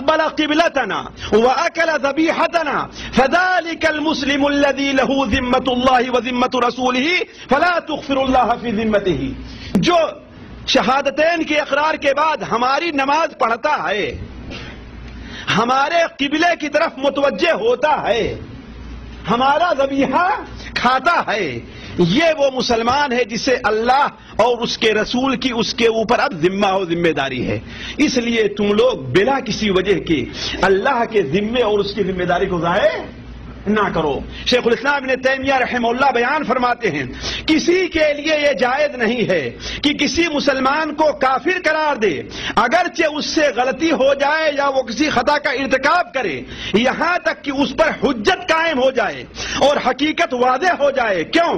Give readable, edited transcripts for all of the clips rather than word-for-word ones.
واستقبل قبلتنا واكل ذبيحتنا فذلك المسلم الذي له ذمة الله وذمة رسوله فلا تغفر الله في ذمته، جو شہادتین کے اقرار کے بعد ہماری نماز پڑھتا ہے، ہمارے قبلے کی طرف متوجہ ہوتا ہے، ہمارا ذبیحہ کھاتا ہے، یہ وہ مسلمان ہے جسے اللہ اور اس کے رسول کی اس کے اوپر اب ذمہ و ذمہ داری ہے۔ اس لیے تم لوگ بلا کسی وجہ کے اللہ کے ذمے اور اس کی ذمہ داری کو ضائع نہ کرو۔ شیخ الاسلام ابن تیمیہ رحمہ اللہ بیان فرماتے ہیں کسی کے لیے یہ جائز نہیں ہے کہ کسی مسلمان کو کافر قرار دے اگرچہ اس سے غلطی ہو جائے یا وہ کسی خطا کا ارتکاب کرے، یہاں تک کہ اس پر حجت قائم ہو جائے اور حقیقت واضح ہو جائے۔ کیوں؟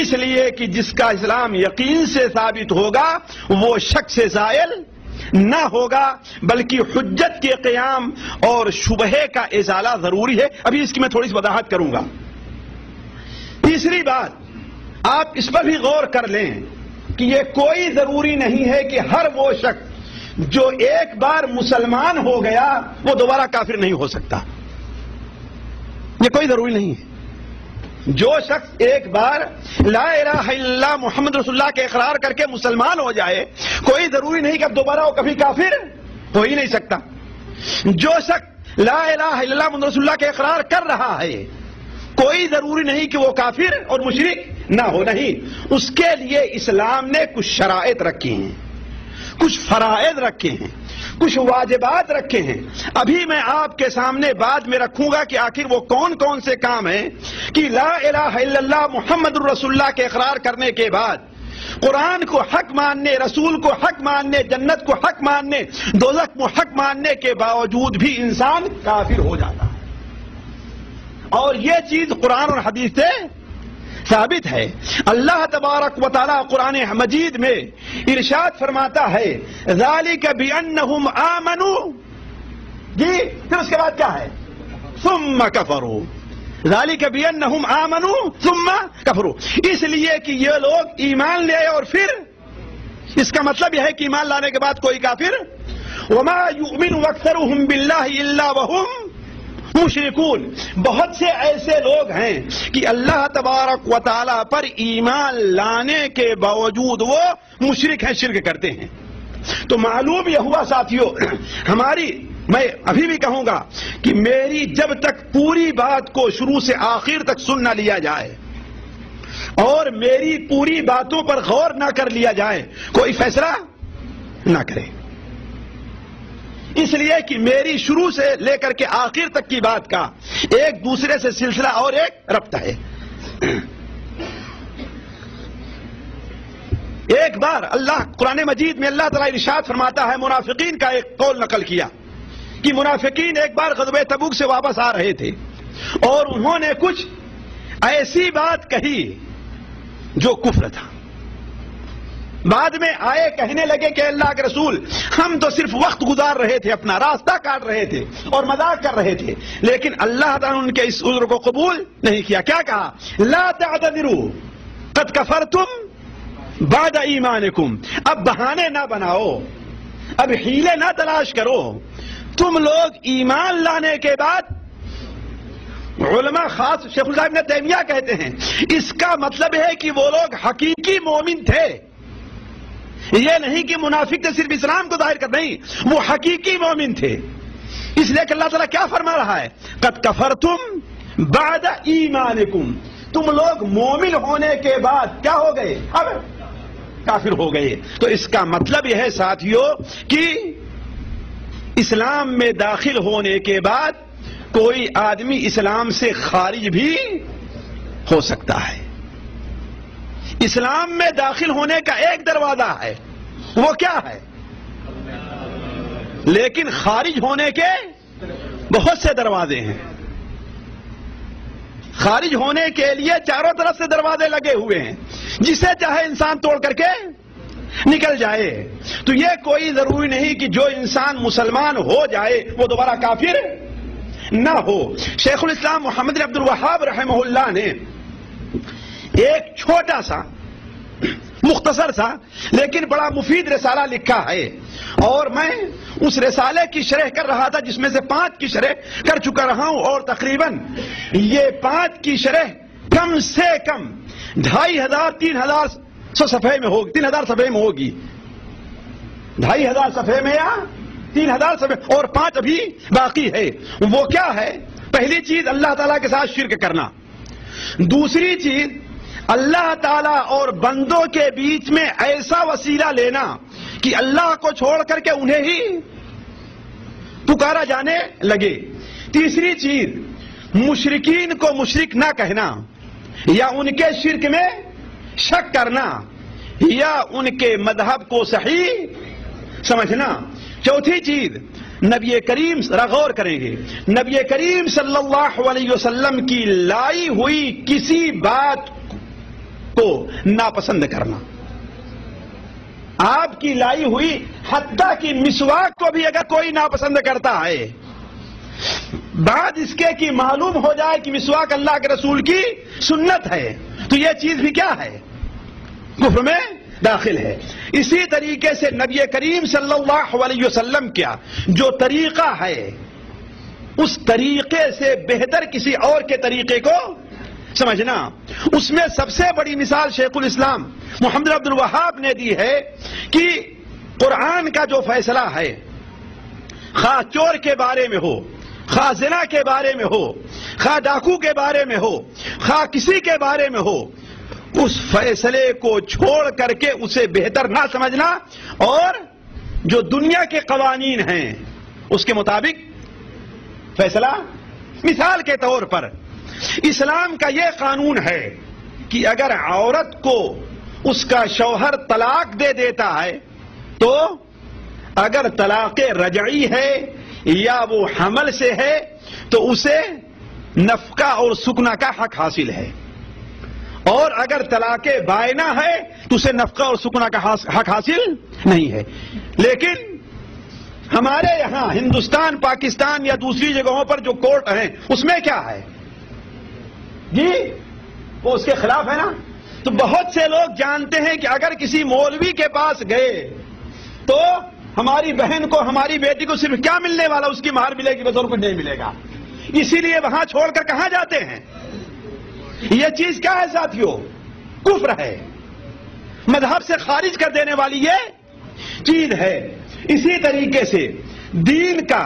اس لیے کہ جس کا اسلام یقین سے ثابت ہوگا وہ شک سے زائل نہ ہوگا، بلکہ حجت کے قیام اور شبہے کا ازالہ ضروری ہے۔ ابھی اس کی میں تھوڑی سی وضاحت کروں گا۔ تیسری بات، آپ اس پر بھی غور کر لیں کہ یہ کوئی ضروری نہیں ہے کہ ہر وہ شخص جو ایک بار مسلمان ہو گیا وہ دوبارہ کافر نہیں ہو سکتا، یہ کوئی ضروری نہیں ہے۔ جو شخص ایک بار لا الہ الا اللہ محمد رسول اللہ کے اقرار کر کے مسلمان ہو جائے، کوئی ضروری نہیں کہ اب دوبارہ وہ کبھی کافر ہو ہی نہیں سکتا۔ جو شخص لا الہ الا اللہ محمد رسول اللہ کے اقرار کر رہا ہے، کوئی ضروری نہیں کہ وہ کافر اور مشرک نہ ہو، نہیں، اس کے لیے اسلام نے کچھ شرائط رکھی ہیں، کچھ فرائض رکھے ہیں، کچھ واجبات رکھے ہیں۔ ابھی میں آپ کے سامنے بعد میں رکھوں گا کہ آخر وہ کون کون سے کام ہیں کہ لا الہ الا اللہ محمد الرسول اللہ کے اقرار کرنے کے بعد قرآن کو حق ماننے، رسول کو حق ماننے، جنت کو حق ماننے، دوزخ کو حق ماننے کے باوجود بھی انسان کافر ہو جاتا ہے، اور یہ چیز قرآن اور حدیث سے ثابت ہے۔ اللہ تبارک و تعالی قرآن مجید میں ارشاد فرماتا ہے ذالک بانہم آمنوا، جی پھر اس کے بعد کیا ہے؟ ثم کفروا، ذالک بانہم آمنوا ثم کفروا، اس لیے کہ یہ لوگ ایمان لے آئے اور پھر، اس کا مطلب یہ ہے کہ ایمان لانے کے بعد کوئی کافر، وما یؤمن اکثرهم باللہ الا وهم مشرکون، بہت سے ایسے لوگ ہیں کہ اللہ تبارک و تعالی پر ایمان لانے کے باوجود وہ مشرک ہیں، شرک کرتے ہیں۔ تو معلوم یہ ہوا ساتھیوں، ہماری، میں ابھی بھی کہوں گا کہ میری جب تک پوری بات کو شروع سے آخر تک سن نہ لیا جائے اور میری پوری باتوں پر غور نہ کر لیا جائے، کوئی فیصلہ نہ کرے، اس لیے کہ میری شروع سے لے کر کے آخر تک کی بات کا ایک دوسرے سے سلسلہ اور ایک ربط ہے۔ ایک بار اللہ قرآن مجید میں اللہ تعالیٰ ارشاد فرماتا ہے، منافقین کا ایک قول نقل کیا کہ منافقین ایک بار غزوہ تبوک سے واپس آ رہے تھے اور انہوں نے کچھ ایسی بات کہی جو کفر تھا۔ بعد میں آئے کہنے لگے کہ اللہ کے رسول، ہم تو صرف وقت گزار رہے تھے، اپنا راستہ کاٹ رہے تھے اور مذاق کر رہے تھے، لیکن اللہ تعالیٰ نے ان کے اس عذر کو قبول نہیں کیا۔ کیا کہا؟ لا تعتذروا قد کفرتم بعد ایمانکم، اب بہانے نہ بناؤ، اب حیلے نہ تلاش کرو، تم لوگ ایمان لانے کے بعد، علماء خاص شیخ الاسلام ابن تیمیہ کہتے ہیں اس کا مطلب ہے کہ وہ لوگ حقیقی مومن تھے، یہ نہیں کہ منافق نے صرف اسلام کو ظاہر کر، نہیں، وہ حقیقی مومن تھے۔ اس لیے کہ اللہ تعالیٰ کیا فرما رہا ہے؟ قد کفرتم بعد ایمانکم، تم لوگ مومن ہونے کے بعد کیا ہو گئے؟ اب کافر ہو گئے۔ تو اس کا مطلب یہ ہے ساتھیوں کہ اسلام میں داخل ہونے کے بعد کوئی آدمی اسلام سے خارج بھی ہو سکتا ہے۔ اسلام میں داخل ہونے کا ایک دروازہ ہے، وہ کیا ہے؟ لیکن خارج ہونے کے بہت سے دروازے ہیں۔ خارج ہونے کے لیے چاروں طرف سے دروازے لگے ہوئے ہیں، جسے چاہے انسان توڑ کر کے نکل جائے۔ تو یہ کوئی ضروری نہیں کہ جو انسان مسلمان ہو جائے وہ دوبارہ کافر نہ ہو۔ شیخ الاسلام محمد بن عبد الوہاب رحمہ اللہ نے ایک چھوٹا سا، مختصر سا لیکن بڑا مفید رسالہ لکھا ہے، اور میں اس رسالے کی شرح کر رہا تھا جس میں سے 5 کی شرح کر چکا رہا ہوں، اور تقریباً یہ 5 کی شرح کم سے کم 2500 3000 صفحے میں ہوگی، 3000 صفحے میں ہوگی، 2500 صفحے میں یا 3000 صفحے، اور 5 ابھی باقی ہے۔ وہ کیا ہے؟ پہلی چیز اللہ تعالیٰ کے ساتھ شرک کرنا، دوسری چیز اللہ تعالیٰ اور بندوں کے بیچ میں ایسا وسیلہ لینا کہ اللہ کو چھوڑ کر کے انہیں ہی پکارا جانے لگے، تیسری چیز مشرکین کو مشرک نہ کہنا یا ان کے شرک میں شک کرنا یا ان کے مذہب کو صحیح سمجھنا، چوتھی چیز نبی کریم، غور کریں گے، نبی کریم صلی اللہ علیہ وسلم کی لائی ہوئی کسی بات کو ناپسند کرنا، آپ کی لائی ہوئی حتیٰ کہ مسواک کو بھی اگر کوئی ناپسند کرتا ہے، بعد اس کے کہ معلوم ہو جائے کہ مسواک اللہ کے رسول کی سنت ہے، تو یہ چیز بھی کیا ہے؟ کفر میں داخل ہے۔ اسی طریقے سے نبی کریم صلی اللہ علیہ وسلم کیا جو طریقہ ہے، اس طریقے سے بہتر کسی اور کے طریقے کو سمجھنا، اس میں سب سے بڑی مثال شیخ الاسلام محمد عبد الوہاب نے دی ہے کہ قرآن کا جو فیصلہ ہے، خواہ چور کے بارے میں ہو، خواہ زنا کے بارے میں ہو، خواہ ڈاکو کے بارے میں ہو، خواہ کسی کے بارے میں ہو، اس فیصلے کو چھوڑ کر کے اسے بہتر نہ سمجھنا، اور جو دنیا کے قوانین ہیں اس کے مطابق فیصلہ۔ مثال کے طور پر اسلام کا یہ قانون ہے کہ اگر عورت کو اس کا شوہر طلاق دے دیتا ہے تو اگر طلاق رجعی ہے یا وہ حمل سے ہے تو اسے نفقہ اور سکنا کا حق حاصل ہے، اور اگر طلاق بائنہ ہے تو اسے نفقہ اور سکنا کا حق حاصل نہیں ہے۔ لیکن ہمارے یہاں ہندوستان، پاکستان یا دوسری جگہوں پر جو کورٹ ہیں اس میں کیا ہے جی؟ وہ اس کے خلاف ہے نا۔ تو بہت سے لوگ جانتے ہیں کہ اگر کسی مولوی کے پاس گئے تو ہماری بہن کو، ہماری بیٹی کو صرف کیا ملنے والا؟ اس کی مہر ملے گی، بس اور کچھ نہیں ملے گا۔ اسی لیے وہاں چھوڑ کر کہاں جاتے ہیں؟ یہ چیز کیا ہے ساتھیوں؟ کفر ہے، مذہب سے خارج کر دینے والی یہ چیز ہے۔ اسی طریقے سے دین کا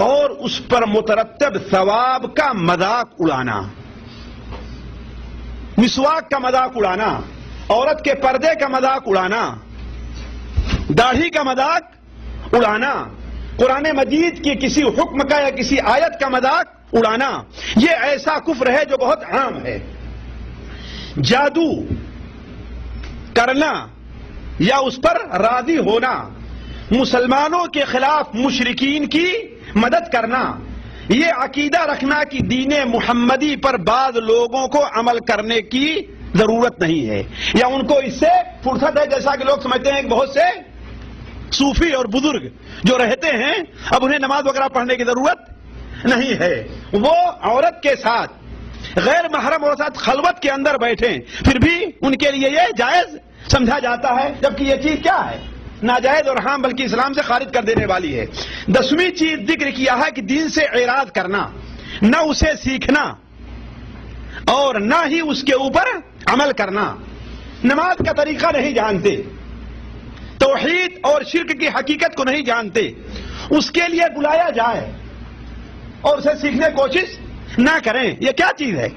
اور اس پر مترتب ثواب کا مذاق اڑانا، مسواک کا مذاق اڑانا، عورت کے پردے کا مذاق اڑانا، داڑھی کا مذاق اڑانا، قرآن مجید کی کسی حکم کا یا کسی آیت کا مذاق اڑانا، یہ ایسا کفر ہے جو بہت عام ہے۔ جادو کرنا یا اس پر راضی ہونا، مسلمانوں کے خلاف مشرکین کی مدد کرنا، یہ عقیدہ رکھنا کہ دین محمدی پر بعض لوگوں کو عمل کرنے کی ضرورت نہیں ہے یا ان کو اس سے فرصت ہے، جیسا کہ لوگ سمجھتے ہیں کہ بہت سے صوفی اور بزرگ جو رہتے ہیں اب انہیں نماز وغیرہ پڑھنے کی ضرورت نہیں ہے، وہ عورت کے ساتھ غیر محرم اور ساتھ خلوت کے اندر بیٹھیں پھر بھی ان کے لیے یہ جائز سمجھا جاتا ہے، جبکہ یہ چیز کیا ہے؟ ناجائز اور حرام، بلکہ اسلام سے خارج کر دینے والی ہے۔ 10ویں چیز ذکر کیا ہے کہ دین سے اعراض کرنا، نہ اسے سیکھنا اور نہ ہی اس کے اوپر عمل کرنا، نماز کا طریقہ نہیں جانتے، توحید اور شرک کی حقیقت کو نہیں جانتے، اس کے لیے بلایا جائے اور اسے سیکھنے کی کوشش نہ کریں، یہ کیا چیز ہے؟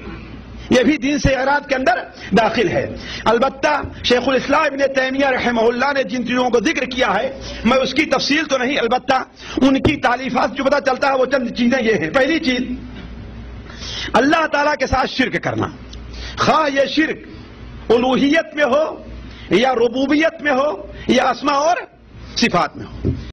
یہ بھی دین سے اعراض کے اندر داخل ہے۔ البتہ شیخ الاسلام ابن تیمیہ رحمہ اللہ نے جن چیزوں کو ذکر کیا ہے میں اس کی تفصیل تو نہیں، البتہ ان کی تالیفات جو پتہ چلتا ہے وہ چند چیزیں یہ ہیں۔ پہلی چیز اللہ تعالیٰ کے ساتھ شرک کرنا، خواہ یہ شرک الوہیت میں ہو یا ربوبیت میں ہو یا اسماء اور صفات میں ہو۔